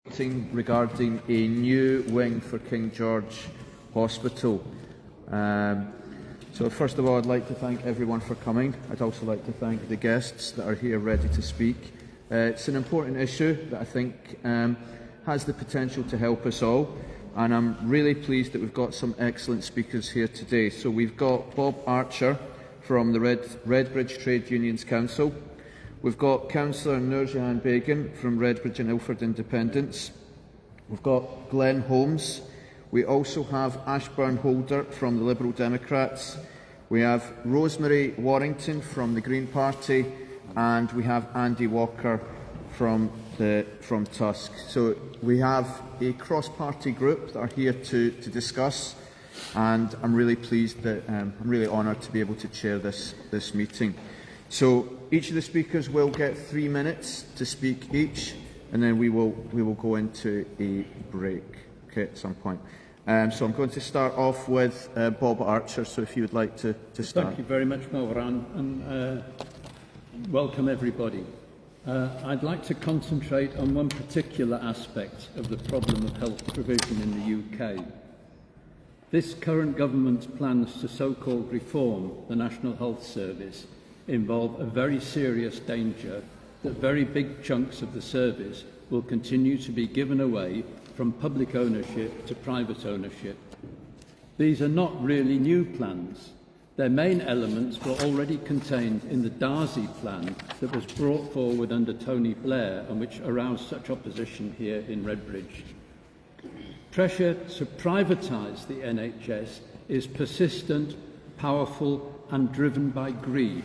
Regarding a new wing for King George Hospital. So first of all, I'd like to thank everyone for coming. I'd also like to thank the guests that are here ready to speak. It's an important issue that I think has the potential to help us all, and I'm really pleased that we've got some excellent speakers here today. So we've got Bob Archer from the Redbridge Trade Unions Council. We've got Councillor Nurjahan Begum from Redbridge and Ilford Independents. We've got Glenn Holmes. We also have Ashburn Holder from the Liberal Democrats. We have Rosemary Warrington from the Green Party, and we have Andy Walker from Tusk. So we have a cross-party group that are here to discuss, and I'm really pleased that I'm really honoured to be able to chair this meeting. So each of the speakers will get 3 minutes to speak each, and then we will go into a break at some point. So I'm going to start off with Bob Archer. So if you would like to start. Thank you very much, Melran, and welcome everybody. I'd like to concentrate on one particular aspect of the problem of health provision in the UK. This current government's plans to so-called reform the National Health Service involve a very serious danger that very big chunks of the service will continue to be given away from public ownership to private ownership. These are not really new plans. Their main elements were already contained in the Darcy plan that was brought forward under Tony Blair and which aroused such opposition here in Redbridge. Pressure to privatise the NHS is persistent, powerful and driven by greed.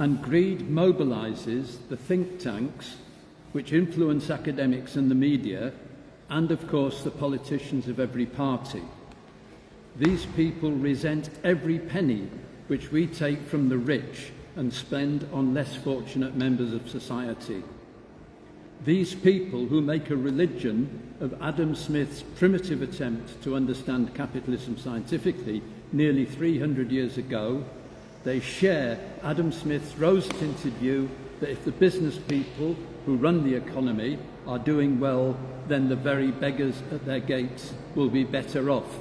And greed mobilises the think tanks which influence academics and the media, and of course the politicians of every party. These people resent every penny which we take from the rich and spend on less fortunate members of society. These people who make a religion of Adam Smith's primitive attempt to understand capitalism scientifically nearly 300 years ago, they share Adam Smith's rose-tinted view that if the business people who run the economy are doing well, then the very beggars at their gates will be better off.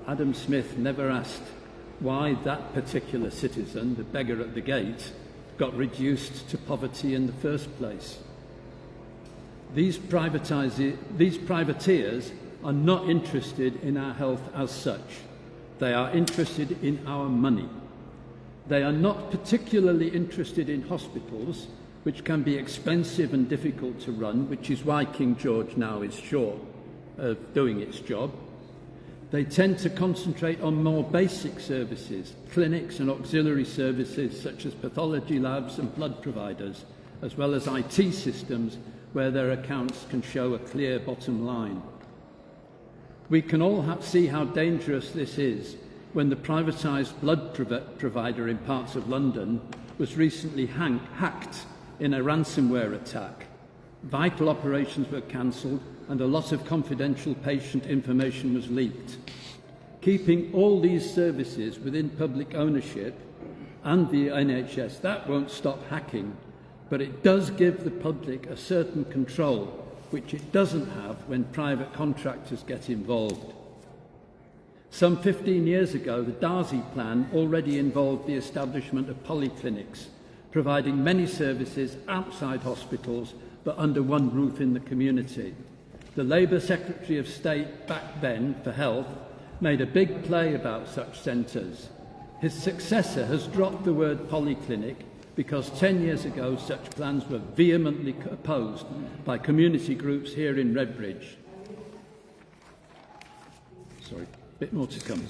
Adam Smith never asked why that particular citizen, the beggar at the gate, got reduced to poverty in the first place. These privateers are not interested in our health as such. They are interested in our money. They are not particularly interested in hospitals, which can be expensive and difficult to run, which is why King George now is short of doing its job. They tend to concentrate on more basic services, clinics and auxiliary services such as pathology labs and blood providers, as well as IT systems where their accounts can show a clear bottom line. We can all see how dangerous this is when the privatised blood provider in parts of London was recently hacked in a ransomware attack. Vital operations were cancelled and a lot of confidential patient information was leaked. Keeping all these services within public ownership and the NHS, that won't stop hacking, but it does give the public a certain control, which it doesn't have when private contractors get involved. Some 15 years ago, the Darcy plan already involved the establishment of polyclinics, providing many services outside hospitals but under one roof in the community. The Labour Secretary of State back then for Health made a big play about such centres. His successor has dropped the word polyclinic because 10 years ago such plans were vehemently opposed by community groups here in Redbridge. Sorry. Bit more to come.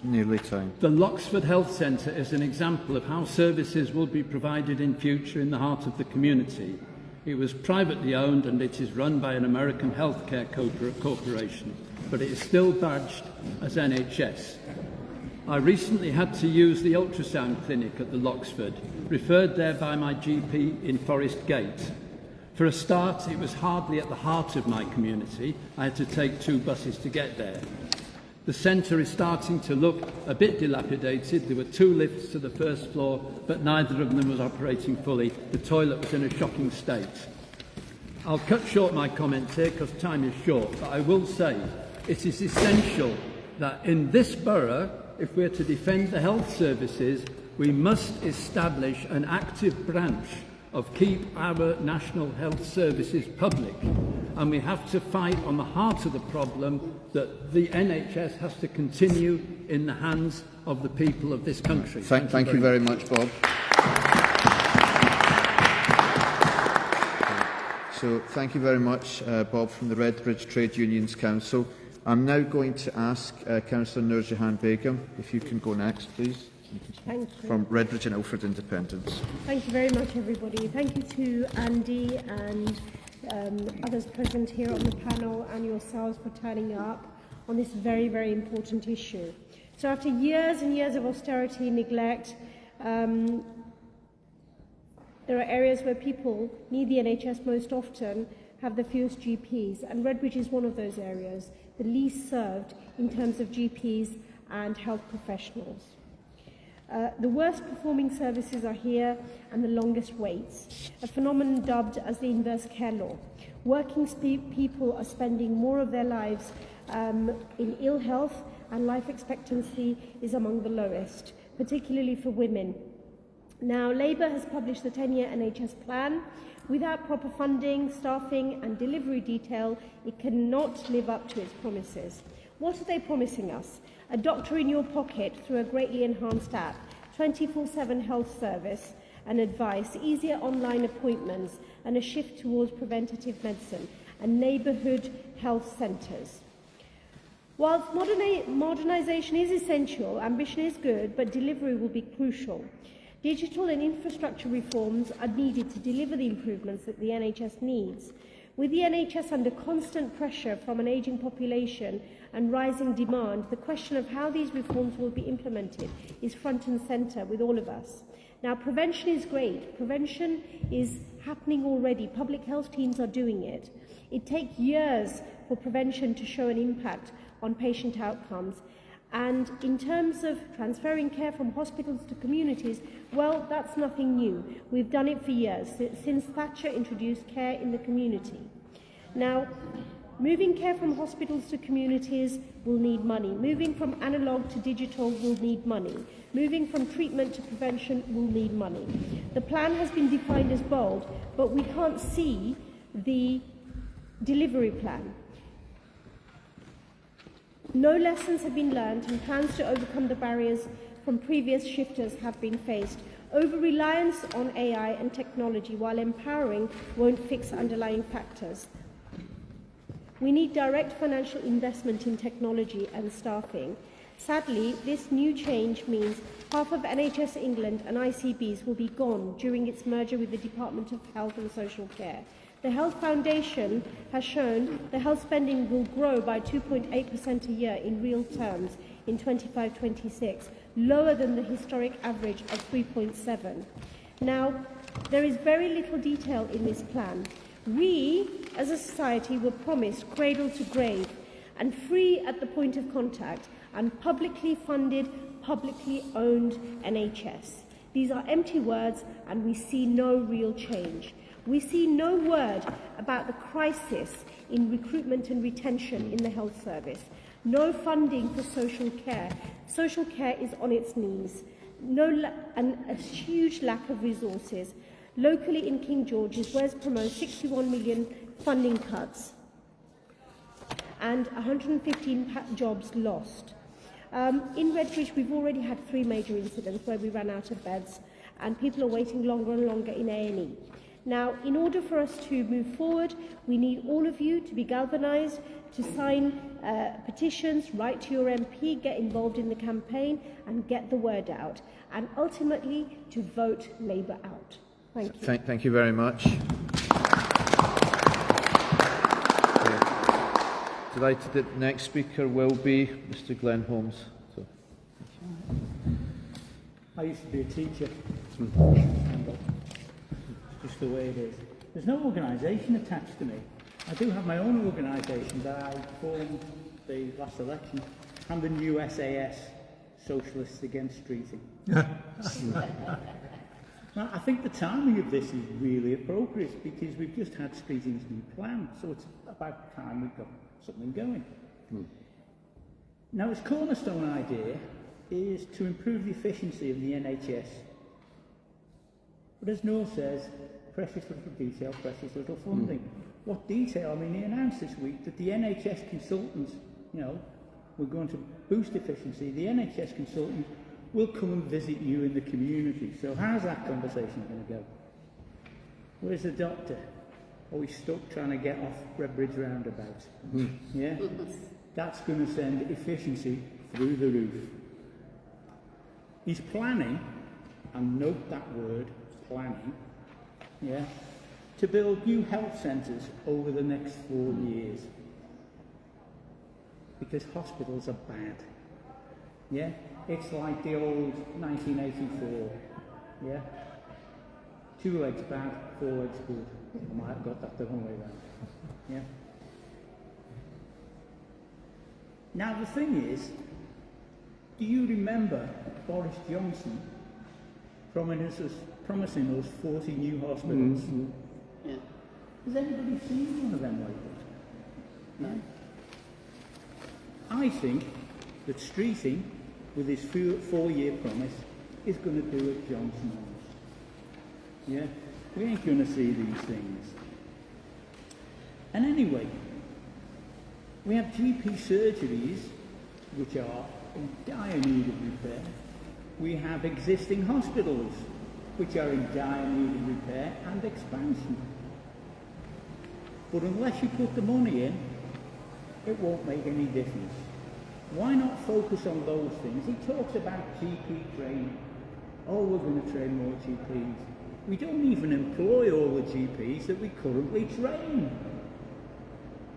Nearly time. The Loxford Health Centre is an example of how services will be provided in future in the heart of the community. It was privately owned and it is run by an American healthcare corporation, but it is still badged as NHS. I recently had to use the ultrasound clinic at the Loxford, referred there by my GP in Forest Gate. For a start, it was hardly at the heart of my community. I had to take 2 buses to get there. The centre is starting to look a bit dilapidated. There were 2 lifts to the first floor, but neither of them was operating fully. The toilet was in a shocking state. I'll cut short my comments here because time is short, but I will say it is essential that in this borough, if we're to defend the health services, we must establish an active branch of keep our national health services public. And we have to fight on the heart of the problem that the NHS has to continue in the hands of the people of this country. Thank you very much, Bob. So thank you very much, Bob, from the Redbridge Trade Unions Council. I'm now going to ask Councillor Nurjahan Begum, if you can go next, please. Thank you. From Redbridge and Ilford Independents. Thank you very much, everybody. Thank you to Andy and others present here on the panel and yourselves for turning up on this very, very important issue. So after years and years of austerity, neglect, there are areas where people need the NHS most often, have the fewest GPs, and Redbridge is one of those areas, the least served in terms of GPs and health professionals. The worst performing services are here and the longest waits, a phenomenon dubbed as the inverse care law. Working people are spending more of their lives in ill health, and life expectancy is among the lowest, particularly for women. Now, Labour has published the 10-year NHS plan. Without proper funding, staffing and delivery detail, it cannot live up to its promises. What are they promising us? A doctor in your pocket through a greatly enhanced app, 24/7 health service and advice, easier online appointments and a shift towards preventative medicine and neighbourhood health centres. Whilst modernisation is essential, ambition is good, but delivery will be crucial. Digital and infrastructure reforms are needed to deliver the improvements that the NHS needs. With the NHS under constant pressure from an ageing population and rising demand, the question of how these reforms will be implemented is front and centre with all of us. Now, prevention is great. Prevention is happening already. Public health teams are doing it. It takes years for prevention to show an impact on patient outcomes. And in terms of transferring care from hospitals to communities, well, that's nothing new. We've done it for years, since Thatcher introduced care in the community. Now, moving care from hospitals to communities will need money. Moving from analogue to digital will need money. Moving from treatment to prevention will need money. The plan has been defined as bold, but we can't see the delivery plan. No lessons have been learned, and plans to overcome the barriers from previous shifters have been faced. Over-reliance on AI and technology, while empowering, won't fix underlying factors. We need direct financial investment in technology and staffing. Sadly, this new change means half of NHS England and ICBs will be gone during its merger with the Department of Health and Social Care. The Health Foundation has shown the health spending will grow by 2.8% a year in real terms in 25-26, lower than the historic average of 3.7%. Now, there is very little detail in this plan. We, as a society, were promised cradle to grave and free at the point of contact and publicly funded, publicly owned NHS. These are empty words, and we see no real change. We see no word about the crisis in recruitment and retention in the health service. No funding for social care. Social care is on its knees. And a huge lack of resources. Locally in King George's, Wes promotes 61 million funding cuts and 115 jobs lost. In Redbridge, we've already had 3 major incidents where we ran out of beds and people are waiting longer and longer in A&E. Now, in order for us to move forward, we need all of you to be galvanised, to sign petitions, write to your MP, get involved in the campaign and get the word out, and ultimately to vote Labour out. Thank you. Thank you very much. Delighted that the next speaker will be Mr. Glenn Holmes. So. I used to be a teacher. Just the way it is. There's no organisation attached to me. I do have my own organisation that I formed the last election. I'm the new SAS, Socialists Against Streeting. Now, I think the timing of this is really appropriate because we've just had Streeting's new plan, so it's about time we've got something going. Now, its cornerstone idea is to improve the efficiency of the NHS. But as Noel says, precious little detail, precious little funding. What detail? I mean, he announced this week that the NHS consultants, we're going to boost efficiency. The NHS consultant will come and visit you in the community. So how's that conversation going to go? Where's the doctor? Oh, he's stuck trying to get off Redbridge Roundabout. Yeah? That's going to send efficiency through the roof. He's planning, and note that word, planning, to build new health centres over the next 4 years. Because hospitals are bad. Yeah? It's like the old 1984. Yeah? 2 legs bad, 4 legs good. I might have got that the wrong way round. Yeah? Now the thing is, do you remember Boris Johnson promising us 40 new hospitals? Yeah. Has anybody seen one of them lately? No? I think that Streeting, with his 4-year promise, is going to do what Johnson wants. Yeah? We ain't going to see these things. And anyway, we have GP surgeries, which are in dire need of repair. We have existing hospitals, which are in dire need of repair and expansion. But unless you put the money in, it won't make any difference. Why not focus on those things? He talks about GP training. Oh, we're going to train more GPs. We don't even employ all the GPs that we currently train.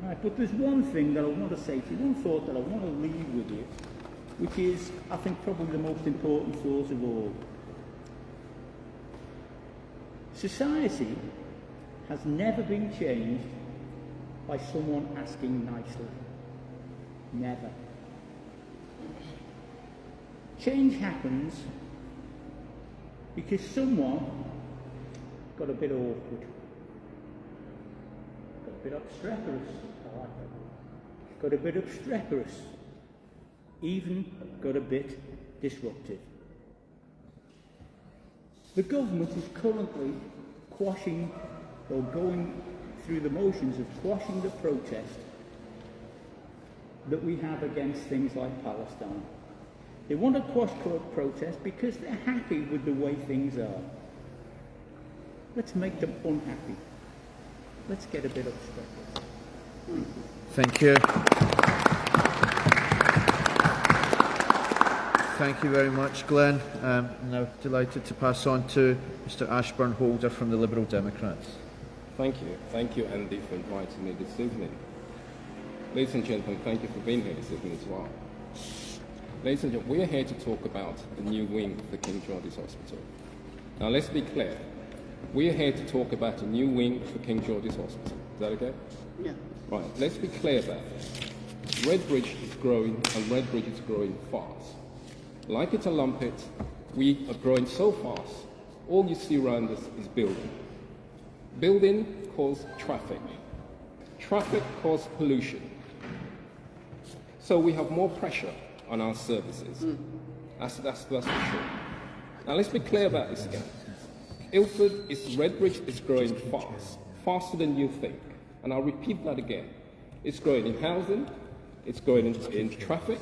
Right, but there's one thing that I want to say to you, one thought that I want to leave with you, which is, I think, probably the most important thought of all. Society has never been changed by someone asking nicely. Never. Change happens because someone got a bit awkward, got a bit obstreperous, I like that, got a bit obstreperous, even got a bit disruptive. The government is currently quashing or going through the motions of quashing the protest that we have against things like Palestine. They want to quash protest because they're happy with the way things are. Let's make them unhappy. Let's get a bit obstreperous. Thank you. Thank you very much, Glenn. Now delighted to pass on to Mr. Ashburn Holder from the Liberal Democrats. Thank you. Thank you, Andy, for inviting me this evening. Ladies and gentlemen, thank you for being here this evening as well. Ladies and gentlemen, we are here to talk about the new wing of the King George Hospital. Now, let's be clear. We are here to talk about a new wing for King George Hospital. Is that okay? Yeah. Right, let's be clear about this. Redbridge is growing, and Redbridge is growing fast. Like it or lump it, we are growing so fast, all you see around us is building. Building causes traffic. Traffic causes pollution. So we have more pressure on our services. That's for sure. Now let's be clear about this again. Redbridge is growing fast, faster than you think. And I'll repeat that again. It's growing in housing, it's growing in traffic,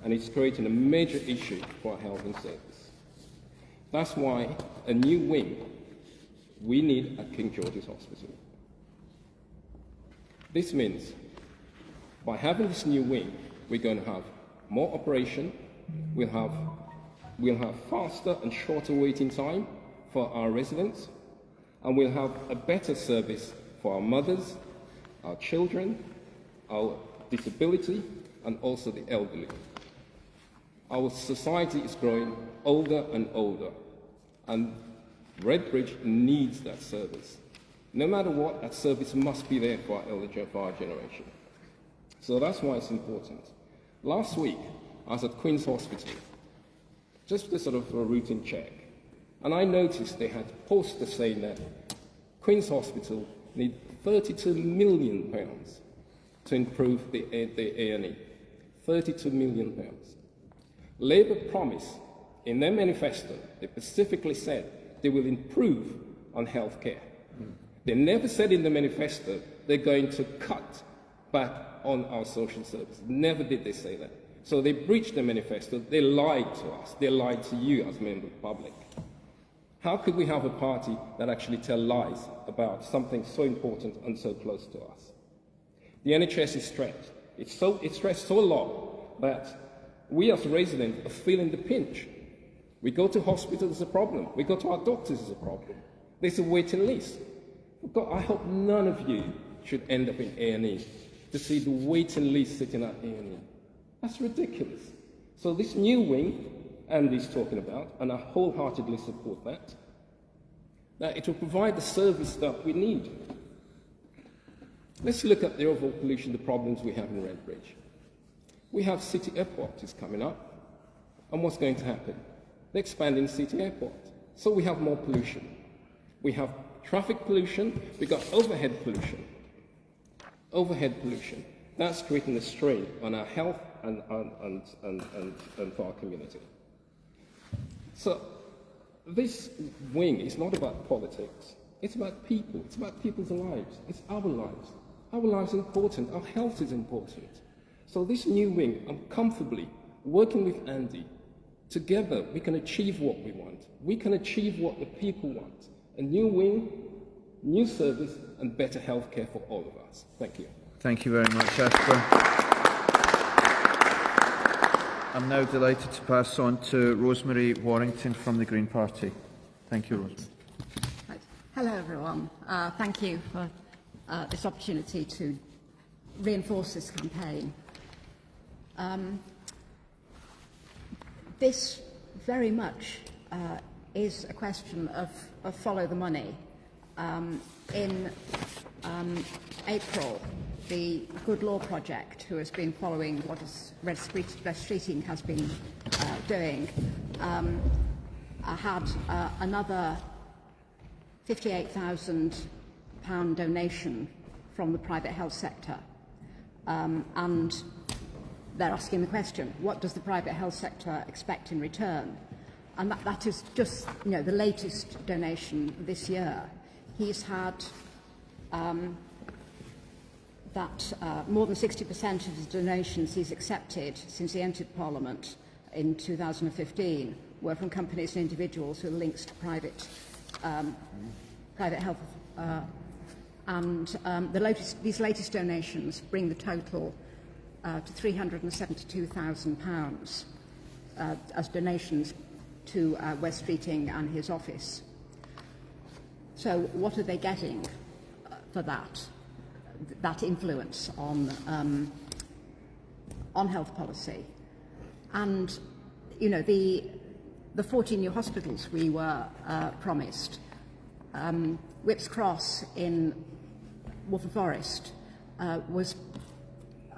and it's creating a major issue for our health and service. That's why a new wing we need at King George's Hospital. This means by having this new wing, we're going to have more operation, we'll have faster and shorter waiting time for our residents, and we'll have a better service for our mothers, our children, our disability, and also the elderly. Our society is growing older and older, and Redbridge needs that service. No matter what, that service must be there for our elderly, for our generation. So that's why it's important. Last week, I was at Queen's Hospital, just a sort of a routine check. And I noticed they had posters saying that Queen's Hospital need £32 million to improve the A&E. £32 million. Labour promised in their manifesto, they specifically said they will improve on healthcare. They never said in the manifesto they're going to cut back on our social service. Never did they say that. So they breached the manifesto. They lied to us. They lied to you as members of the public. How could we have a party that actually tells lies about something so important and so close to us? The NHS is stressed. It's stressed so low that we as residents are feeling the pinch. We go to hospital, there's a problem. We go to our doctors, there's a problem. There's a waiting list. God, I hope none of you should end up in A&E to see the waiting list sitting at A&E. That's ridiculous. So this new wing Andy's talking about, and I wholeheartedly support that it will provide the service that we need. Let's look at the overall pollution, the problems we have in Redbridge. We have City Airport is coming up, and what's going to happen? They're expanding City Airport, so we have more pollution. We have traffic pollution, we've got overhead pollution. Overhead pollution. That's creating a strain on our health and for our community. So this wing is not about politics. It's about people. It's about people's lives. It's our lives. Our lives are important. Our health is important. So this new wing, I'm comfortably working with Andy. Together, we can achieve what we want. We can achieve what the people want. A new wing, new service, and better healthcare for all of us. Thank you. Thank you very much, Asper. I'm now delighted to pass on to Rosemary Warrington from the Green Party. Thank you, Rosemary. Right. Hello, everyone. Thank you for this opportunity to reinforce this campaign. This very much is a question of follow the money. In April, the Good Law Project, who has been following what Red Streeting has been doing, had another £58,000 donation from the private health sector. And they're asking the question, what does the private health sector expect in return? And that is just, the latest donation this year. He's had more than 60% of his donations he's accepted since he entered Parliament in 2015 were from companies and individuals who are linked to private health. These latest donations bring the total to £372,000 as donations to West Streeting and his office. So what are they getting for that influence on health policy? And, the 14 new hospitals we were promised, Whipps Cross in Waltham Forest was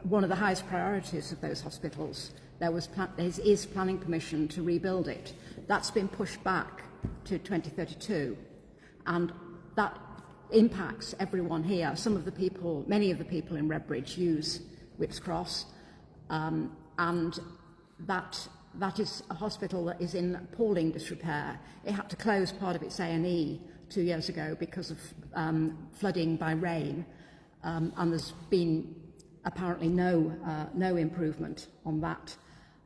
one of the highest priorities of those hospitals. There is planning permission to rebuild it. That's been pushed back to 2032, and that impacts everyone here. Many of the people in Redbridge use Whipps Cross, and that is a hospital that is in appalling disrepair. It had to close part of its A&E 2 years ago because of flooding by rain, and there's been apparently no improvement on that.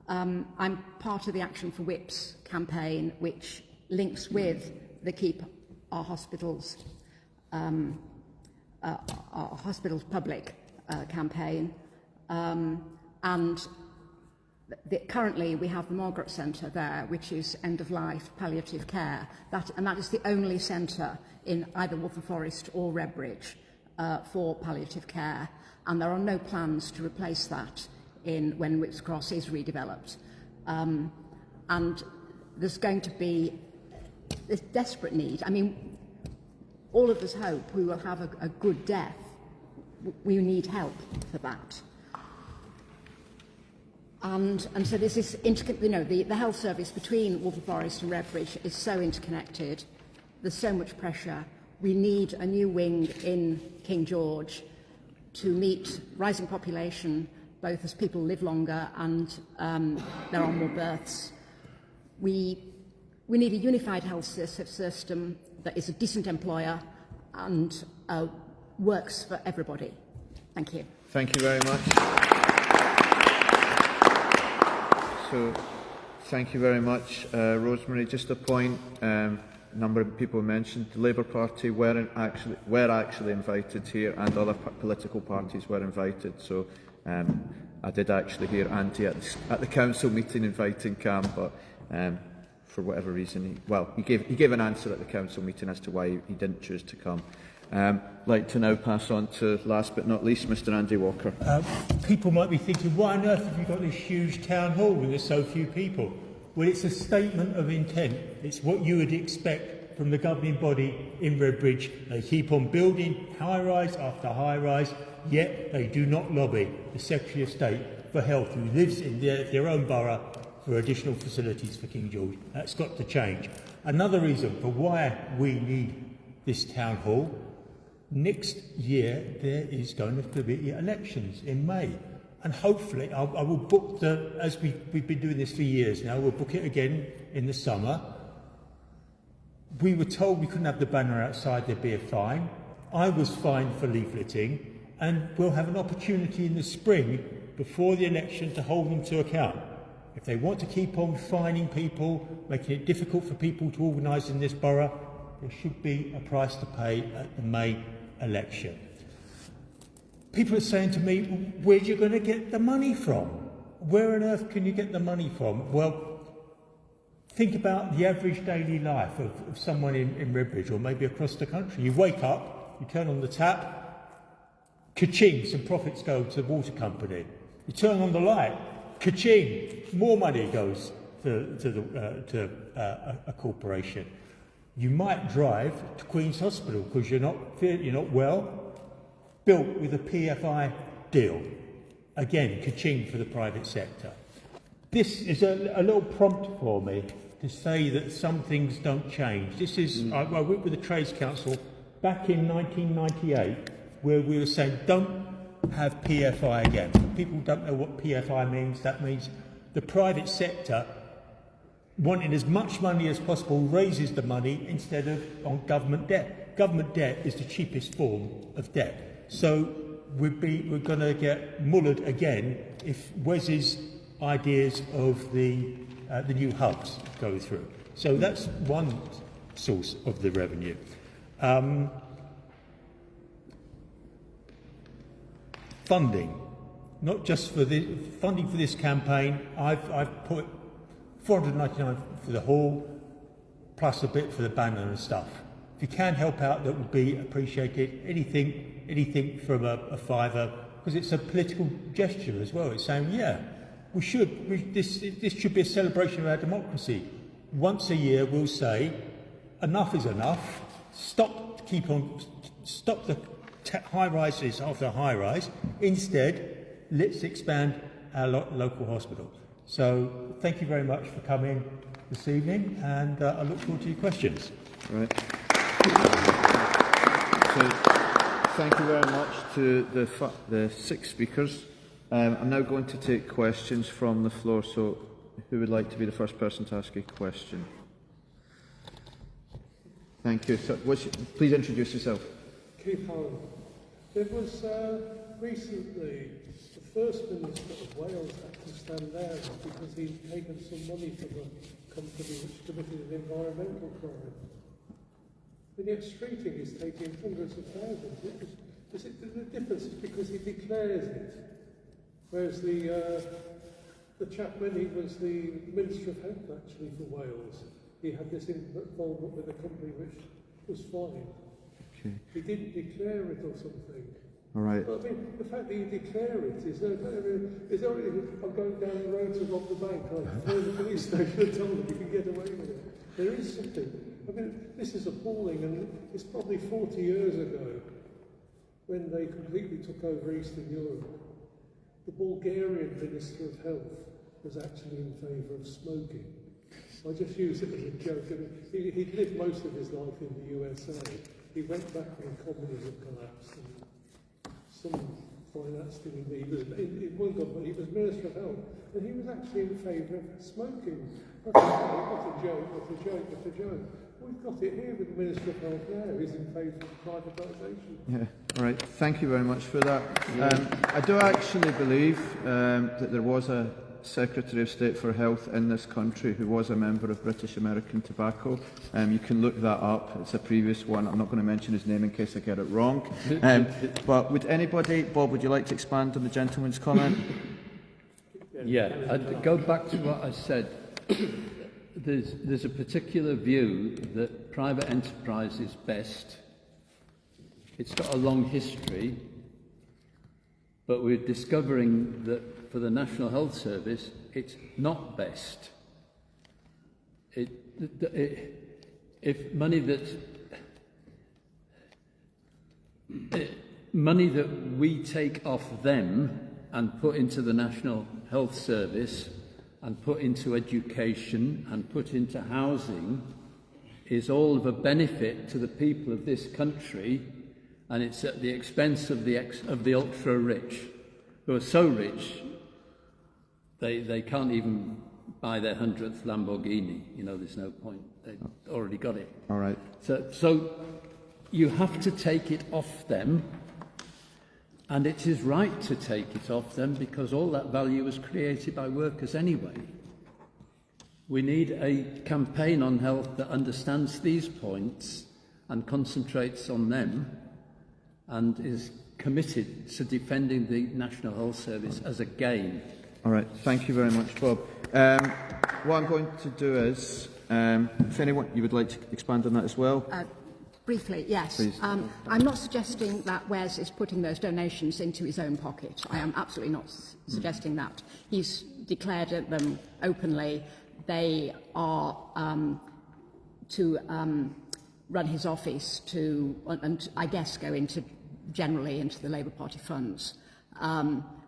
I'm part of the Action for Whipps campaign, which links with the Keep Our Hospitals Public campaign, and currently we have the Margaret Centre there, which is end-of-life palliative care. That is the only centre in either Waltham Forest or Redbridge for palliative care, and there are no plans to replace that when Whipps Cross is redeveloped. And there's going to be this desperate need. I mean, all of us hope we will have a good death. We need help for that. And so this is, the health service between Wolverhampton Forest and Redbridge is so interconnected. There's so much pressure. We need a new wing in King George to meet rising population, both as people live longer and there are more births. We need a unified health system that is a decent employer and works for everybody. Thank you. Thank you very much. So, thank you very much, Rosemary. Just a point. Number of people mentioned the Labour Party were actually invited here, and other political parties were invited. So I did actually hear Andy at the council meeting inviting Cam, but for whatever reason, he gave an answer at the council meeting as to why he didn't choose to come. I'd like to now pass on to, last but not least, Mr. Andy Walker. People might be thinking, why on earth have you got this huge town hall with there's so few people? Well, it's a statement of intent. It's what you would expect from the governing body in Redbridge. They keep on building high-rise after high-rise, yet they do not lobby the Secretary of State for Health, who lives in their own borough, for additional facilities for King George. That's got to change. Another reason for why we need this town hall, next year there is going to be elections in May. And hopefully, I will book as we've been doing this for years now, we'll book it again in the summer. We were told we couldn't have the banner outside, there'd be a fine. I was fined for leafleting, and we'll have an opportunity in the spring, before the election, to hold them to account. If they want to keep on fining people, making it difficult for people to organise in this borough, there should be a price to pay at the May election. People are saying to me, where are you going to get the money from? Where on earth can you get the money from? Well, think about the average daily life of someone in Redbridge, or maybe across the country. You wake up, you turn on the tap, ka-ching, some profits go to the water company. You turn on the light, ka-ching, more money goes to a corporation. You might drive to Queen's Hospital because you're not well. Built with a PFI deal. Again, ka-ching for the private sector. This is a little prompt for me to say that some things don't change. This is, I worked with the Trades Council back in 1998, where we were saying, don't have PFI again. People don't know what PFI means. That means the private sector, wanting as much money as possible, raises the money instead of on government debt. Government debt is the cheapest form of debt. So we're going to get mullered again if Wes's ideas of the new hubs go through. So that's one source of the revenue. Funding, not just for the funding for this campaign. I've put 499 for the hall, plus a bit for the banner and stuff. If you can help out, that would be appreciated. Anything from a fiver, because it's a political gesture as well. It's saying, yeah, this should be a celebration of our democracy. Once a year, we'll say, enough is enough. Stop the high rises after high rise. Instead, let's expand our local hospital. So, thank you very much for coming this evening, and I look forward to your questions. Right. So, thank you very much to the 6 speakers. I'm now going to take questions from the floor. So, who would like to be the first person to ask a question? Thank you. So, please introduce yourself. Keith Holland. There was recently the First Minister of Wales had to stand down because he'd taken some money from a company which committed an environmental crime. And yet Streeting is taking hundreds of thousands. The difference is because he declares it. Whereas the chap, when he was the Minister of Health actually for Wales, he had this involvement with a company which was fine. Okay. He didn't declare it or something. All right. But I mean, the fact that you declare it is only, I'm going down the road to rob the bank, I phone the police station and tell them you can get away with it. There is something. I mean, this is appalling, and it's probably 40 years ago when they completely took over Eastern Europe. the Bulgarian Minister of Health was actually in favour of smoking. I just use it as a joke. I mean, he'd lived most of his life in the USA. He went back when communism collapsed, and some finance thing he won government. He was Minister of Health, and he was actually in favour of smoking. What a joke, what a joke, what a joke. We've got it here with the Minister of Health now. He's in favour of privatisation. Yeah, all right. Thank you very much for that. I do actually believe that there was a Secretary of State for Health in this country who was a member of British American Tobacco. You can look that up. It's a previous one. I'm not going to mention his name in case I get it wrong. But would anybody, Bob, would you like to expand on the gentleman's comment? Yeah, I'd go back to what I said. There's a particular view that private enterprise is best. It's got a long history, but we're discovering that for the National Health Service, it's not best. If money that we take off them and put into the National Health Service and put into education and put into housing is all of a benefit to the people of this country, and it's at the expense of the ultra-rich, who are so rich they can't even buy their 100th Lamborghini. You know, there's no point. They've already got it. All right. So you have to take it off them, and it is right to take it off them because all that value was created by workers anyway. We need a campaign on health that understands these points and concentrates on them and is committed to defending the National Health Service as a gain. All right, thank you very much, Bob. What I'm going to do is, if anyone, you would like to expand on that as well? Briefly, yes. I'm not suggesting that Wes is putting those donations into his own pocket. I am absolutely not suggesting that. He's declared them openly. They are to run his office and I guess go generally into the Labour Party funds.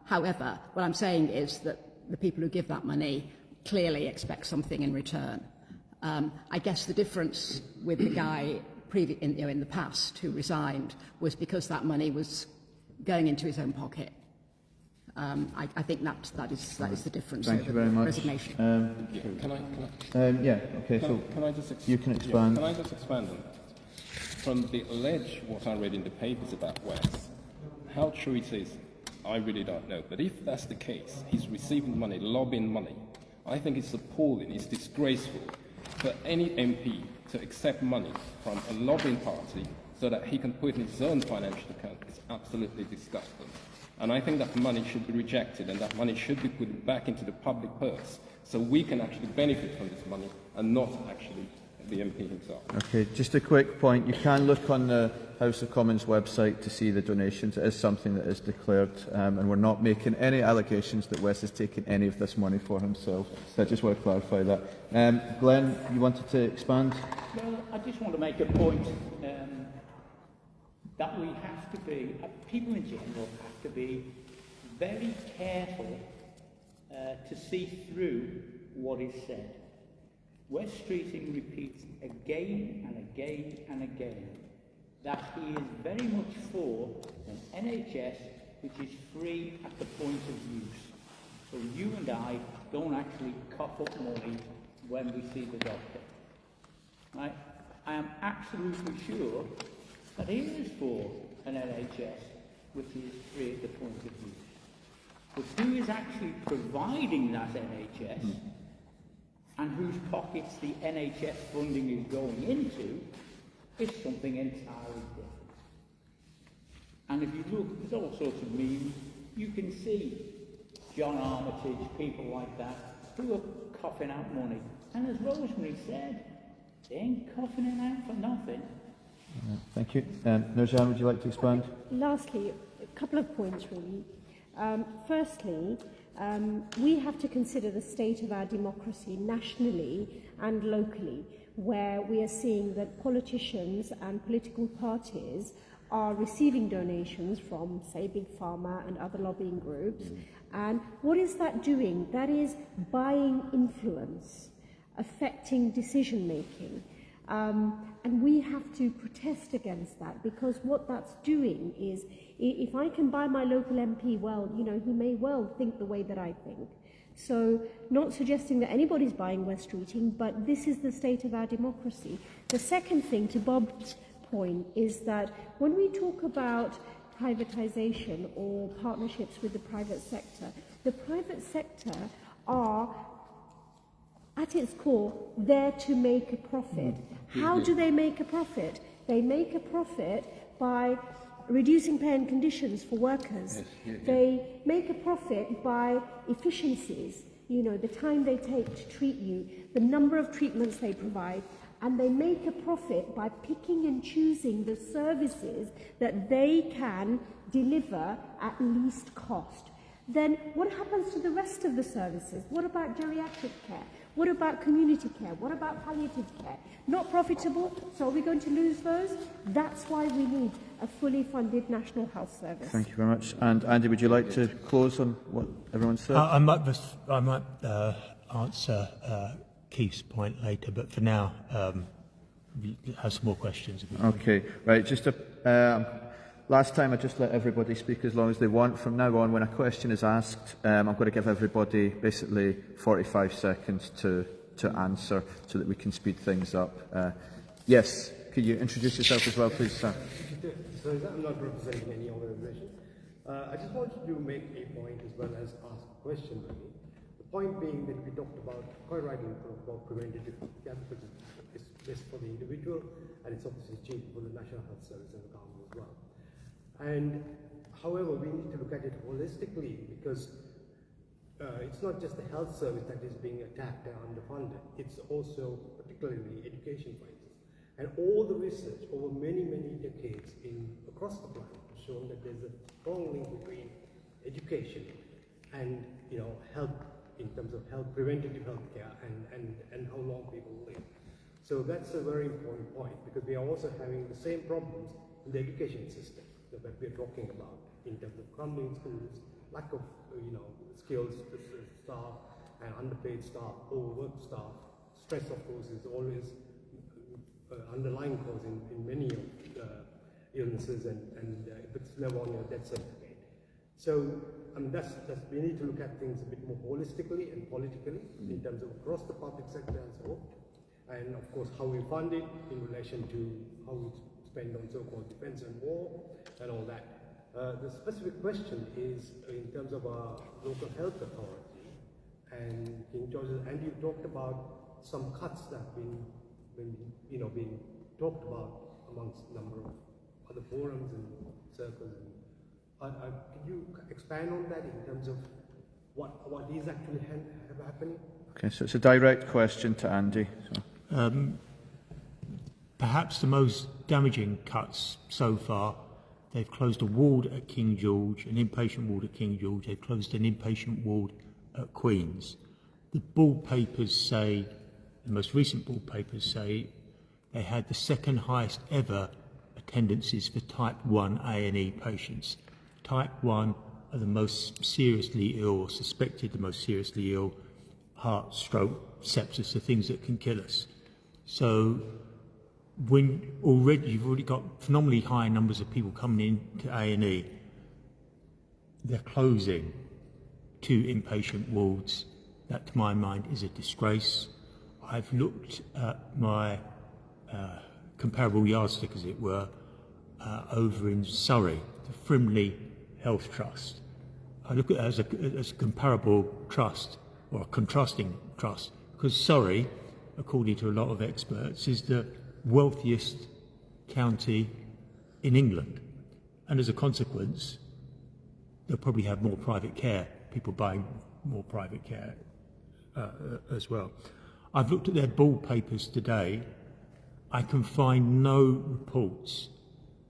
However, what I'm saying is that the people who give that money clearly expect something in return. I guess the difference with the guy in the past who resigned was because that money was going into his own pocket. I think that is the difference. Thank you very much. Resignation. Can I? Yeah. Okay. Can I just you can expand. Can I just expand on that? From the alleged what I read in the papers about Wes, how true it is, I really don't know. But if that's the case, he's receiving money, lobbying money. I think it's appalling, it's disgraceful for any MP to accept money from a lobbying party so that he can put in his own financial account. It's absolutely disgusting. And I think that money should be rejected and that money should be put back into the public purse so we can actually benefit from this money and not actually the MP himself. Okay, just a quick point. You can look on the House of Commons website to see the donations. It is something that is declared, and we're not making any allegations that Wes has taken any of this money for himself. So I just want to clarify that. Glenn, you wanted to expand? Well, I just want to make a point that we have to be, people in general have to be very careful to see through what is said. Wes Streeting repeats again and again and again that he is very much for an NHS which is free at the point of use. So you and I don't actually cough up money when we see the doctor. Right? I am absolutely sure that he is for an NHS which is free at the point of use. But who is actually providing that NHS and whose pockets the NHS funding is going into is something entirely different. And if you look, there's all sorts of memes. You can see John Armitage, people like that, who are coughing out money. And as Rosemary said, they ain't coughing it out for nothing. Thank you. Nurjan, would you like to expand? Lastly, a couple of points really. Firstly, we have to consider the state of our democracy nationally and locally, where we are seeing that politicians and political parties are receiving donations from, say, Big Pharma and other lobbying groups. And what is that doing? That is buying influence, affecting decision-making. And we have to protest against that, because what that's doing is, if I can buy my local MP, well, you know, he may well think the way that I think. So, not suggesting that anybody's buying West Streeting, but this is the state of our democracy. The second thing, to Bob's point, is that when we talk about privatisation or partnerships with the private sector are, at its core, there to make a profit. How do they make a profit? They make a profit by reducing pay and conditions for workers. They make a profit by efficiencies, you know, the time they take to treat you, the number of treatments they provide, and they make a profit by picking and choosing the services that they can deliver at least cost. Then what happens to the rest of the services? What about geriatric care? What about community care? What about palliative care? Not profitable, so are we going to lose those? That's why we need a fully funded National Health Service. Thank you very much. And Andy, would you like to close on what everyone said? I might answer Keith's point later, but for now, we have some more questions. Okay, right. Just last time I just let everybody speak as long as they want. From now on, when a question is asked, I'm going to give everybody basically 45 seconds to answer so that we can speed things up. Yes, could you introduce yourself as well, please, sir? So I'm not representing any organisation. I just wanted to make a point as well as ask a question, really. The point being that we talked about, quite rightly, about preventative care, because it's best for the individual, and it's obviously cheap for the National Health Service and the government as well. And however, we need to look at it holistically, because it's not just the health service that is being attacked and underfunded, it's also particularly education, for instance. And all the research over many, many decades across the planet has shown that there's a strong link between education and, you know, health, in terms of health, preventative health care and how long people live. So that's a very important point, because we are also having the same problems in the education system that we're talking about, in terms of crumbling schools, lack of, you know, skilled staff and underpaid staff, overworked staff. Stress, of course, is always underlying cause in many illnesses, and it's never on your death certificate. So, I mean, that's we need to look at things a bit more holistically and politically, in terms of across the public sector and so on. And of course, how we fund it in relation to how we spend on so-called defence and war and all that. The specific question is in terms of our local health authority and King George, and you talked about some cuts that have been being talked about amongst a number of other forums and circles. And could you expand on that in terms of what is actually happening? Okay, so it's a direct question to Andy. So. Perhaps the most damaging cuts so far, they've closed a ward at King George, an inpatient ward at King George, they've closed an inpatient ward at Queen's. The ball papers say, the most recent ball papers say, they had the second highest ever attendances for type 1 A&E patients. Type 1 are the most seriously ill, or suspected the most seriously ill, heart, stroke, sepsis, the things that can kill us. So when you've already got phenomenally high numbers of people coming into A&E, they're closing 2 inpatient wards. That, to my mind, is a disgrace. I've looked at my comparable yardstick, as it were, over in Surrey, the Frimley Health Trust. I look at it as a comparable trust, or a contrasting trust, because Surrey, according to a lot of experts, is the wealthiest county in England. And as a consequence, they'll probably have more private care, people buying more private care as well. I've looked at their ball papers today. I can find no reports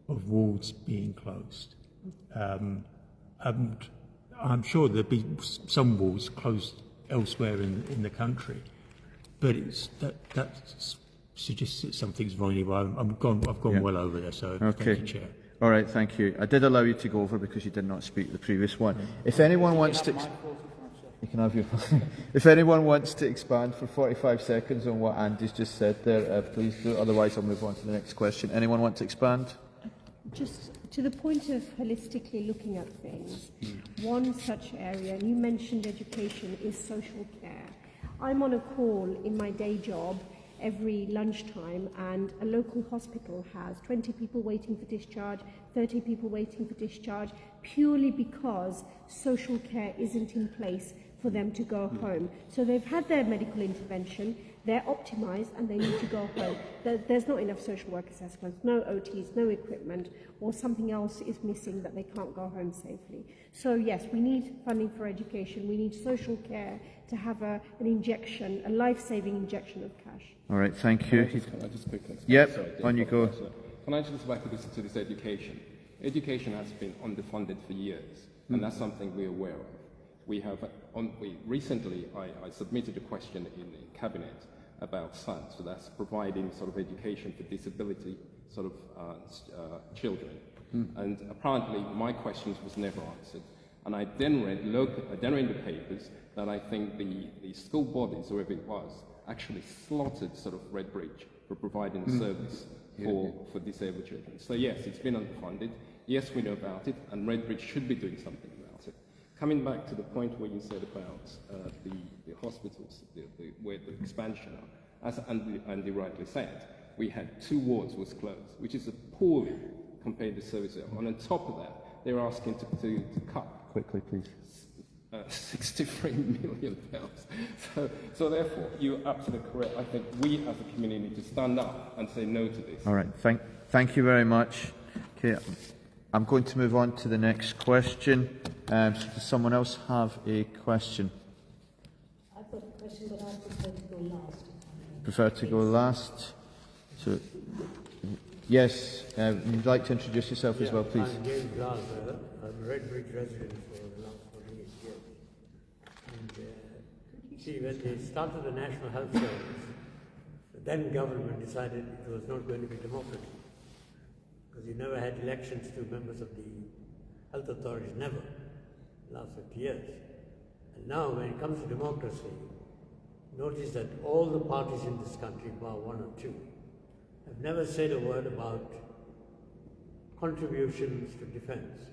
of wards being closed. And I'm sure there'll be some wards closed elsewhere in the country, but that suggests that something's wrong. I've gone well over there, so okay. Thank you, Chair. All right, thank you. I did allow you to go over because you did not speak the previous one. If anyone wants to... You can have your... If anyone wants to expand for 45 seconds on what Andy's just said there, please do. Otherwise, I'll move on to the next question. Anyone want to expand? Just to the point of holistically looking at things, one such area, and you mentioned education, is social care. I'm on a call in my day job every lunchtime, and a local hospital has 20 people waiting for discharge, 30 people waiting for discharge, purely because social care isn't in place for them to go home. So they've had their medical intervention, they're optimised, and they need to go home. There's not enough social work assessments, no OTs, no equipment, or something else is missing that they can't go home safely. So yes, we need funding for education, we need social care to have an injection, a life-saving injection of cash. All right, thank you. Can I just quickly... Yep, Sorry, on you go. Can I just back to this education? Education has been underfunded for years, and that's something we're aware of. We have, recently, I submitted a question in the Cabinet about SUN, so that's providing sort of education for disability sort of children. And apparently my questions was never answered. And I then read in the papers that I think the school bodies, whoever it was, actually slaughtered sort of Redbridge for providing a service for disabled children. So yes, it's been underfunded. Yes, we know about it, and Redbridge should be doing something about it. Coming back to the point where you said about the hospitals, where the expansion are, as Andy rightly said, we had 2 wards was closed, which is appalling compared to service area. And on top of that, they're asking to cut. Quickly, please. 63 million pounds. So therefore, you're absolutely correct. I think we as a community need to stand up and say no to this. All right, thank you very much. Okay, I'm going to move on to the next question. So does someone else have a question? I've got a question, but I prefer to go last. Prefer to go last? So, yes, you'd like to introduce yourself as well, please. I'm James Glasgow. I'm a Redbridge resident for the last 48 years. And see, when they started the National Health Service, the then government decided it was not going to be democratic, because you never had elections to members of the health authorities, never, the last 50 years. And now, when it comes to democracy, notice that all the parties in this country, bar 1 or 2, have never said a word about contributions to defence.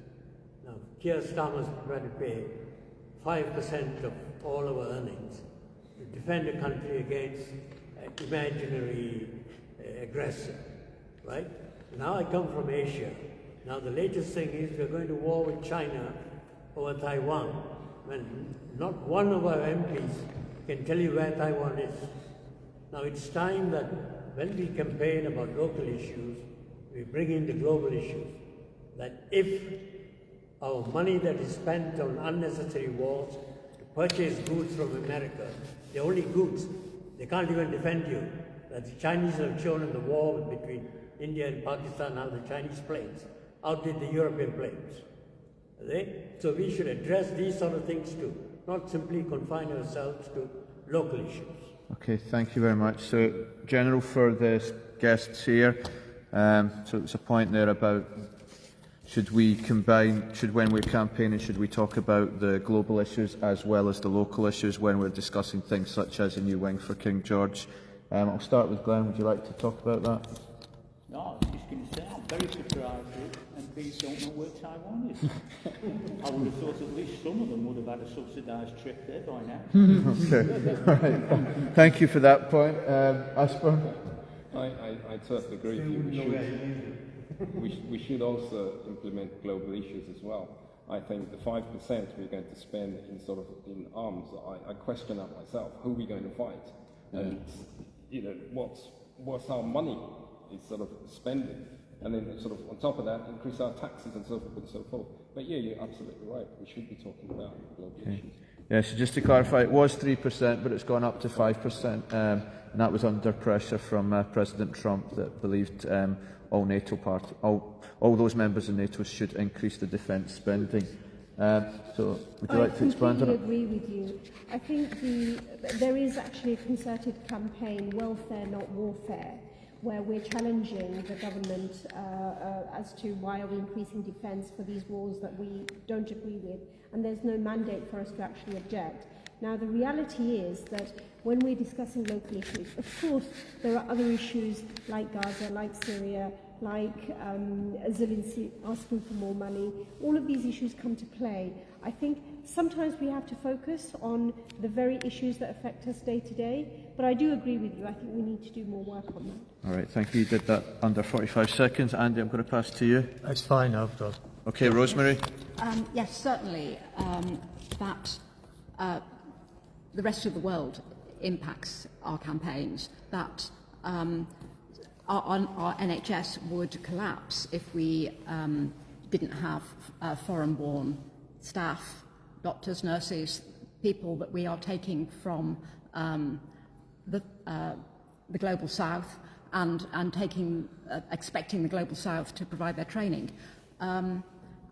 Now, Keir Starmer's trying to pay 5% of all our earnings to defend a country against an imaginary aggressor, right? Now I come from Asia. Now the latest thing is we're going to war with China over Taiwan, when not one of our MPs can tell you where Taiwan is. Now it's time that when we campaign about local issues, we bring in the global issues. That if our money that is spent on unnecessary wars to purchase goods from America, they're only goods, they can't even defend you. That the Chinese have shown in the war between India and Pakistan how the Chinese planes outdid the European planes. So we should address these sort of things too, not simply confine ourselves to local issues. Okay, thank you very much. So, General, for the guests here, so it's a point there about should we combine, when we're campaigning, should we talk about the global issues as well as the local issues when we're discussing things such as a new wing for King George? I'll start with Glenn. Would you like to talk about that? No, I was just going to say, I'm very surprised that MPs don't know where Taiwan is. I would have thought at least some of them would have had a subsidised trip there by now. Okay, all right. Thank you for that point. Asper? I totally agree with you. We should also implement global issues as well. I think the 5% we're going to spend in arms, I question that myself. Who are we going to fight? And what's our money is spending? And then on top of that, increase our taxes and so forth and so forth. But yeah, you're absolutely right. We should be talking about global issues. Yeah, so just to clarify, it was 3%, but it's gone up to 5%, and that was under pressure from President Trump that believed all those members of NATO should increase the defence spending. So, would you like to expand on it? I completely agree with you. I think there is actually a concerted campaign, welfare not warfare, where we're challenging the government as to why are we increasing defence for these wars that we don't agree with, and there's no mandate for us to actually object. Now, the reality is that when we're discussing local issues, of course, there are other issues like Gaza, like Syria, like Zelensky asking for more money. All of these issues come to play. I think sometimes we have to focus on the very issues that affect us day to day, but I do agree with you. I think we need to do more work on that. All right, thank you. You did that under 45 seconds. Andy, I'm going to pass to you. That's fine, I've done. Okay, Rosemary. Yes, certainly that the rest of the world impacts our campaigns, that our NHS would collapse if we didn't have foreign-born staff, doctors, nurses, people that we are taking from the global south and expecting the global south to provide their training, and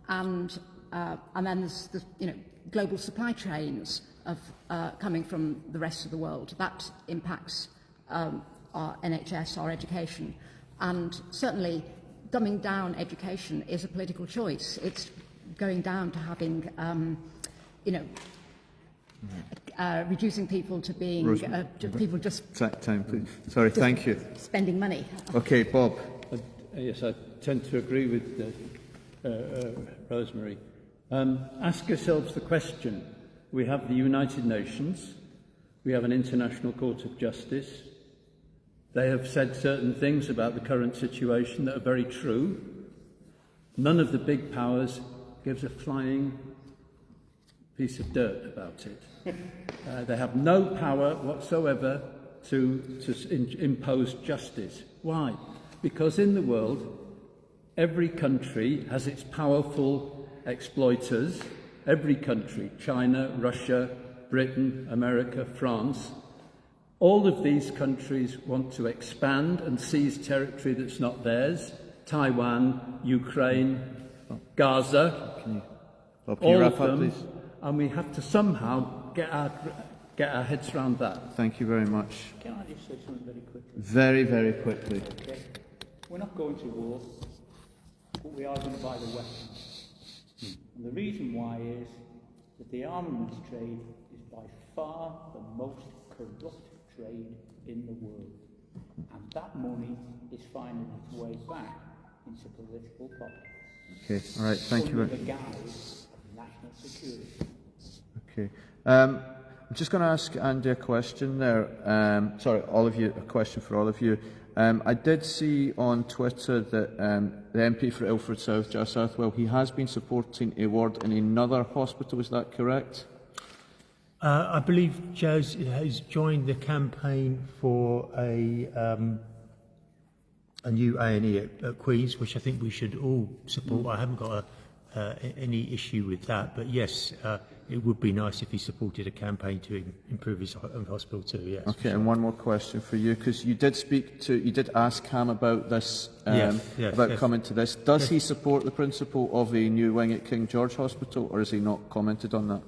then there's the global supply chains of coming from the rest of the world. That impacts our NHS, our education, and certainly dumbing down education is a political choice. It's going down to having, reducing people to being people just time, please. Sorry, thank you. Spending money. Okay, Bob. Yes, I tend to agree with Rosemary. Ask yourselves the question. We have the United Nations. We have an International Court of Justice. They have said certain things about the current situation that are very true. None of the big powers gives a flying piece of dirt about it. They have no power whatsoever to impose justice. Why? Because in the world, every country has its powerful exploiters. Every country, China, Russia, Britain, America, France, all of these countries want to expand and seize territory that's not theirs. Taiwan, Ukraine, Gaza, all of them, please? And we have to somehow get our heads around that. Thank you very much. Can I just say something very quickly? Very, very quickly. Okay. We're not going to war, but we are going to buy the weapons. And the reason why is that the armaments trade is by far the most corrupt trade in the world. And that money is finding its way back into political pockets. Okay, all right, thank you. Under the guise of national security. Okay. I'm just going to ask Andy a question there. All of you, a question for all of you. I did see on Twitter that the MP for Ilford South, Jas Southwell, he has been supporting a ward in another hospital. Is that correct? I believe Jas has joined the campaign for a new A&E at Queen's, which I think we should all support. I haven't got any issue with that, but yes, it would be nice if he supported a campaign to improve his own hospital too. Yes. Okay, and one more question for you, because you did ask Cam about this, coming to this. Does he support the principle of a new wing at King George Hospital, or has he not commented on that?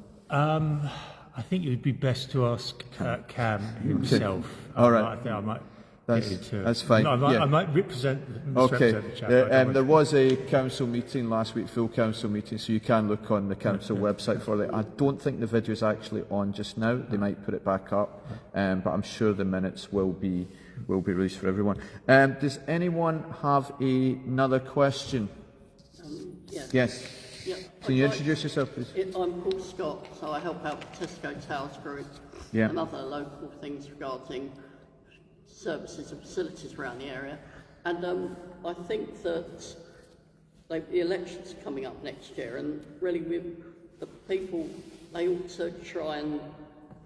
I think it would be best to ask Cam himself. Okay. All right. I might. That's fine. I might misrepresent the chap. There was a council meeting last week, full council meeting, so you can look on the council website for it. I don't think the video is actually on just now. They might put it back up, but I'm sure the minutes will be released for everyone. Does anyone have another question? Yes. Yeah, Can you introduce yourself, please? I'm Paul Scott, so I help out Tesco Towers Group and other local things regarding services and facilities around the area. And I think that the elections are coming up next year, and really with the people, they ought to try and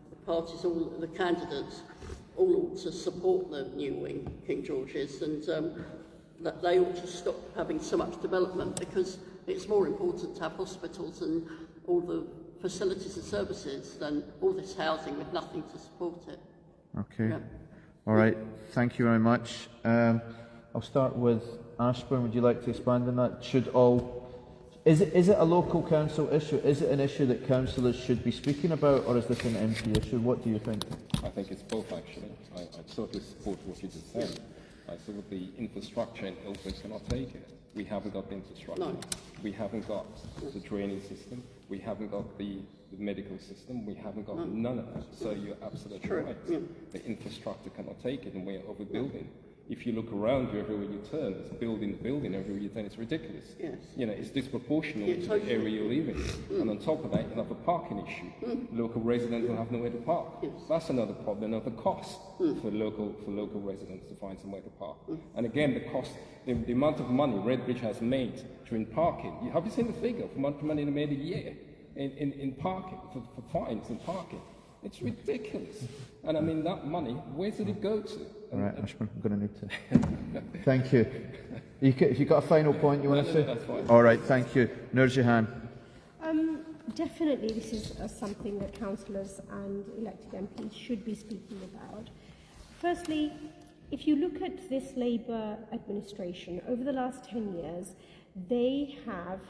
the parties, all the candidates, all ought to support the new wing, King George's, and that they ought to stop having so much development, because it's more important to have hospitals and all the facilities and services than all this housing with nothing to support it. Okay. Yeah. All right. Thank you very much. I'll start with Ashburn. Would you like to expand on that? Is it a local council issue? Is it an issue that councillors should be speaking about, or is this an MP issue? What do you think? I think it's both, actually. I totally support what you just said. Right, so with the infrastructure in Ilford cannot take it. We haven't got the infrastructure. No. We haven't got the training system. We haven't got the medical system. We haven't got none of that. So you're absolutely right. Yeah. The infrastructure cannot take it, and we're overbuilding. If you look around you everywhere you turn, it's building everywhere you turn. It's ridiculous. Yes. You know, it's disproportionate to the area you're living. And on top of that, you'll have a parking issue. Local residents will have nowhere to park. Yes. That's another problem, another cost for local residents to find somewhere to park. And again, the cost, the amount of money Redbridge has made during parking. Have you seen the figure for amount of money they made a year in parking, for fines and parking? It's ridiculous. And I mean, that money, where did it go to? All right, Ashburn, I'm going to need to... Thank you. If you've got a final point you want to say? That's fine. All right, thank you. Nurjihan. Definitely this is something that councillors and elected MPs should be speaking about. Firstly, if you look at this Labour administration, over the last 10 years, they have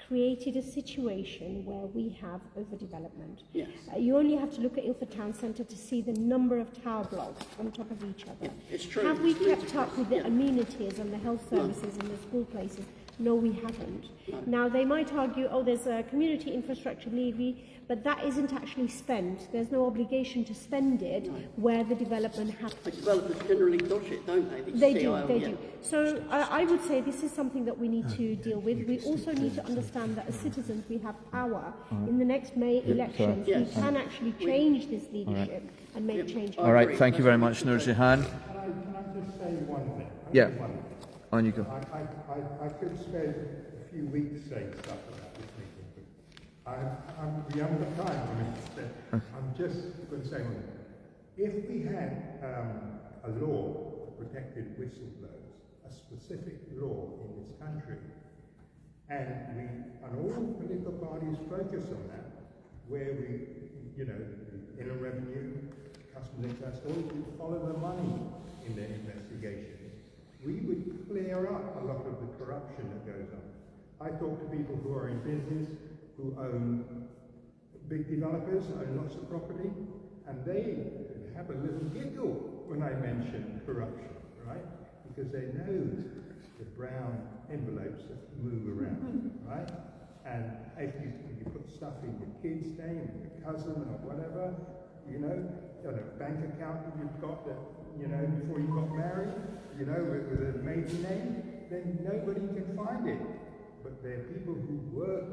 created a situation where we have overdevelopment. Yes. You only have to look at Ilford Town Centre to see the number of tower blocks on top of each other. Yeah, it's true. Have we kept up with the amenities and the health services and the school places? No, we haven't. No. Now, they might argue, oh, there's a community infrastructure levy, but that isn't actually spent. There's no obligation to spend it where the development happens. The developers generally dodge it, don't they? They do. So I would say this is something that we need to deal with. We also need to understand that as citizens we have power. In the next May elections, we can actually change this leadership and make change. All right, thank you very much, Nurjihan. Can I just say one thing? Yeah, on you go. I could spend a few weeks saying stuff about this meeting, but we haven't got time for me. I'm just going to say one thing. If we had a law that protected whistleblowers, a specific law in this country, and all political parties focus on that, where inner revenue, customs and customs, would follow the money in their investigation, we would clear up a lot of the corruption that goes on. I talk to people who are in business, who own big developers, own lots of property, and they have a little giggle when I mention corruption, right? Because they know the brown envelopes that move around, right? And if you put stuff in your kid's name, your cousin or whatever, on a bank account that you've got that, before you got married, with a maiden name, then nobody can find it. But there are people who work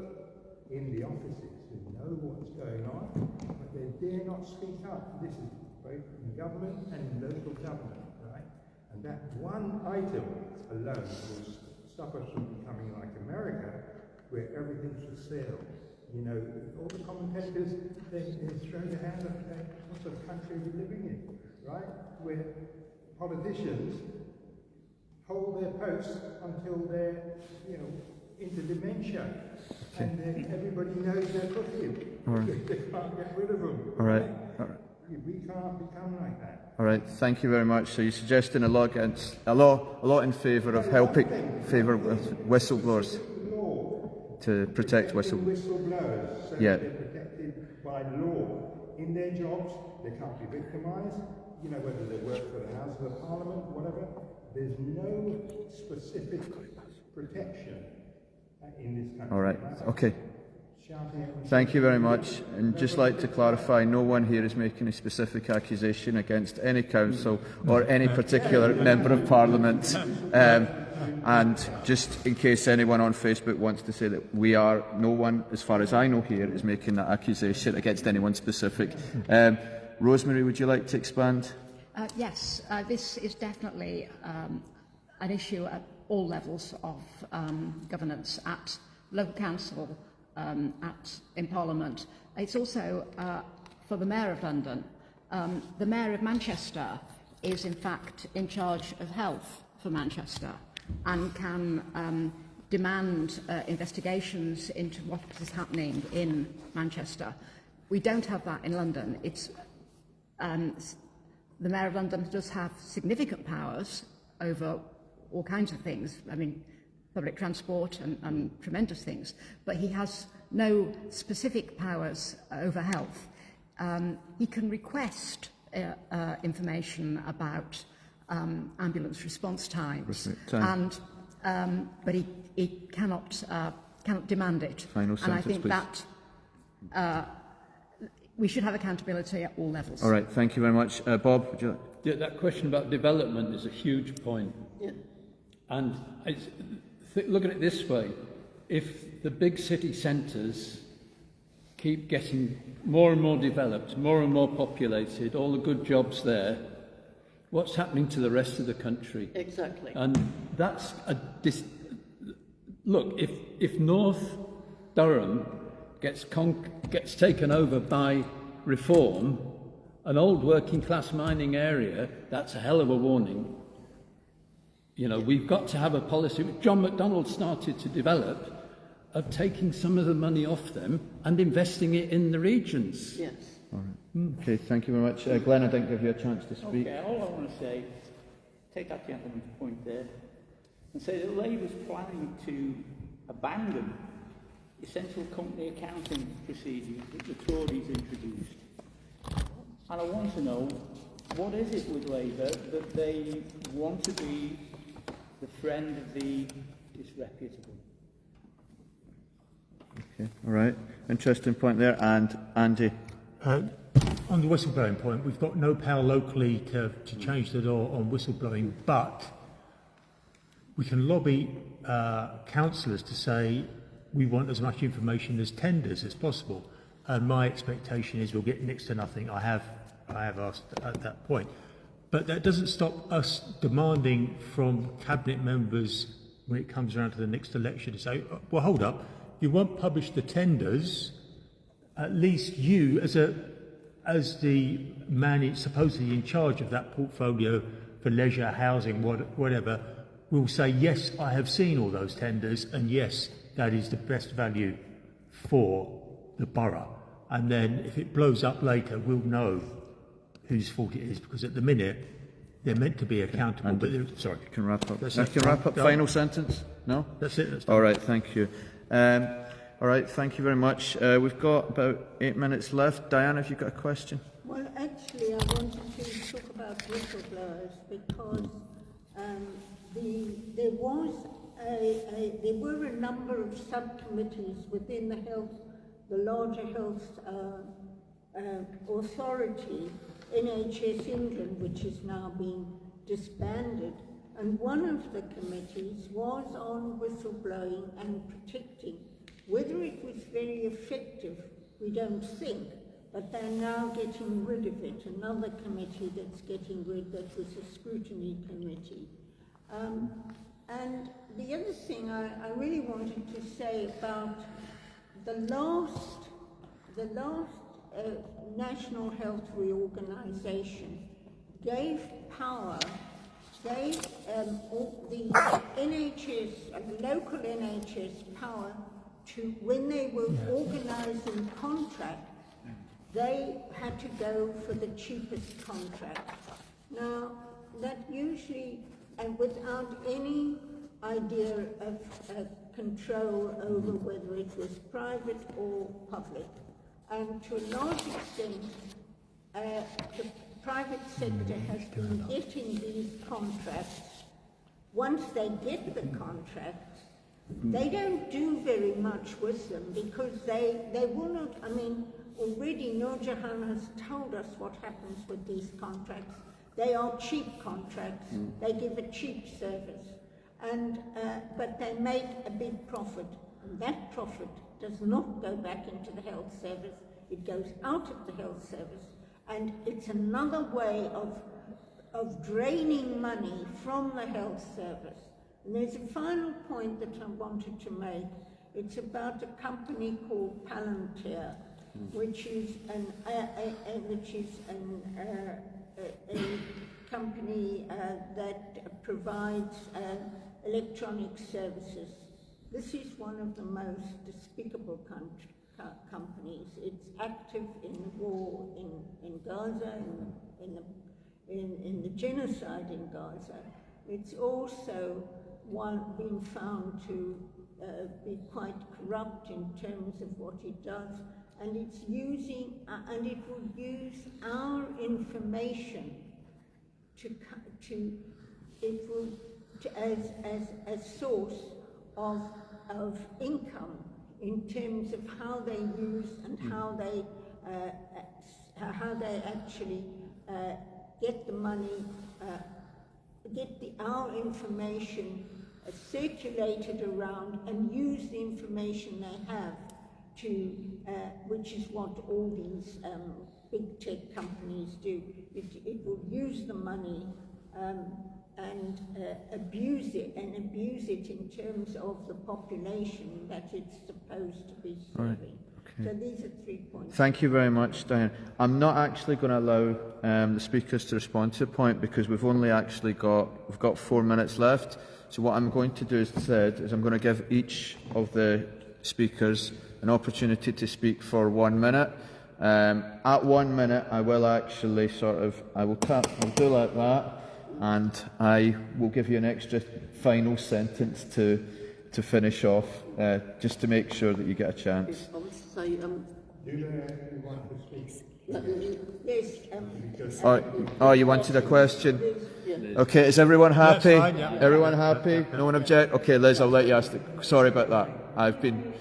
in the offices who know what's going on, but they dare not speak up. This is both in government and in local government, right? And that one item alone will stop us from becoming like America, where everything's for sale. All the commentators, they throw their hand up and say, what sort of country are we living in, right? Where politicians hold their posts until they're, into dementia, and everybody knows they're crooked. Right. They can't get rid of them. All right. We can't become like that. All right. Thank you very much. So you're suggesting a law in favour of helping whistleblowers to protect whistleblowers. So they're protected by law in their jobs. They can't be victimised. Whether they work for the House of Parliament, whatever. There's no specific protection in this country. All right. Okay. Thank you very much. And just like to clarify, no one here is making a specific accusation against any council or any particular member of Parliament. And just in case anyone on Facebook wants to say that no one, as far as I know here, is making that accusation against anyone specific. Rosemary, would you like to expand? Yes, this is definitely an issue at all levels of governance, at local council, in Parliament. It's also for the Mayor of London. The Mayor of Manchester is in fact in charge of health for Manchester and can demand investigations into what is happening in Manchester. We don't have that in London. The Mayor of London does have significant powers over all kinds of things. I mean, public transport and tremendous things, but he has no specific powers over health. He can request information about ambulance response times. Time. And but he cannot demand it. Final and I sentence, think please. that we should have accountability at all levels. All right, thank you very much. Bob, would you like? Yeah, that question about development is a huge point. Yeah. And look at it this way. If the big city centres keep getting more and more developed, more and more populated, all the good jobs there, what's happening to the rest of the country? Exactly. And that's look, if North Durham gets taken over by reform, an old working class mining area, that's a hell of a warning. You know, we've got to have a policy which John McDonnell started to develop of taking some of the money off them and investing it in the regions. Yes. All right. Okay, thank you very much. Glenn, I didn't give you a chance to speak. Okay, all I want to say, take that gentleman's point there, and say that Labour's planning to abandon essential company accounting procedures that the Tories introduced. And I want to know, what is it with Labour that they want to be the friend of the disreputable? Okay, all right. Interesting point there. And Andy? On the whistleblowing point, we've got no power locally to change the law on whistleblowing, but we can lobby councillors to say we want as much information as tenders as possible. And my expectation is we'll get next to nothing. I have asked at that point. But that doesn't stop us demanding from cabinet members when it comes around to the next election to say, well, hold up, you won't publish the tenders, at least you as the man supposedly in charge of that portfolio for leisure, housing, whatever, will say, yes, I have seen all those tenders, and yes, that is the best value for the borough. And then if it blows up later, we'll know whose fault it is, because at the minute they're meant to be accountable. But sorry, you can wrap up. That's I it. can wrap up. Final sentence? No? That's it. That's all right, thank you. All right, thank you very much. We've got about 8 minutes left. Diana, have you got a question? Well, actually, I wanted to talk about whistleblowers because there were a number of subcommittees within the larger health authority, NHS England, which is now being disbanded. And one of the committees was on whistleblowing and protecting. Whether it was very effective, we don't think, but they're now getting rid of it. Another committee that's getting rid, that was a scrutiny committee. And the other thing I really wanted to say about the last National Health Reorganisation gave all the NHS, local NHS power to, when they were organising contracts, they had to go for the cheapest contract. Now, that usually, and without any idea of control over whether it was private or public. And to a large extent, the private sector has been getting these contracts. Once they get the contracts, they don't do very much with them because they will not, I mean, already Nur Jahan has told us what happens with these contracts. They are cheap contracts. They give a cheap service. And, but they make a big profit. And that profit does not go back into the health service. It goes out of the health service. And it's another way of draining money from the health service. And there's a final point that I wanted to make. It's about a company called Palantir, which is a company that provides electronic services. This is one of the most despicable companies. It's active in the war in Gaza, in the genocide in Gaza. It's also been found to be quite corrupt in terms of what it does, and it's using and it will use our information as a source of income in terms of how they use and how they actually get the money, our information circulated around and use the information they have to, which is what all these big tech companies do. It will use the money and abuse it in terms of the population that it's supposed to be serving. Right. Okay. So these are 3 points. Thank you very much, Diane. I'm not actually going to allow the speakers to respond to the point because we've got 4 minutes left. So what I'm going to do instead is I'm going to give each of the speakers an opportunity to speak for 1 minute. At 1 minute, I will actually I'll do like that, and I will give you an extra final sentence to finish off, just to make sure that you get a chance. I would say, Do they actually want to speak? Yes. Oh, you wanted a question? yeah. Okay, is everyone happy? That's fine, yeah. Everyone happy? No one object? Okay, Liz, I'll let you ask. Sorry about that. I've been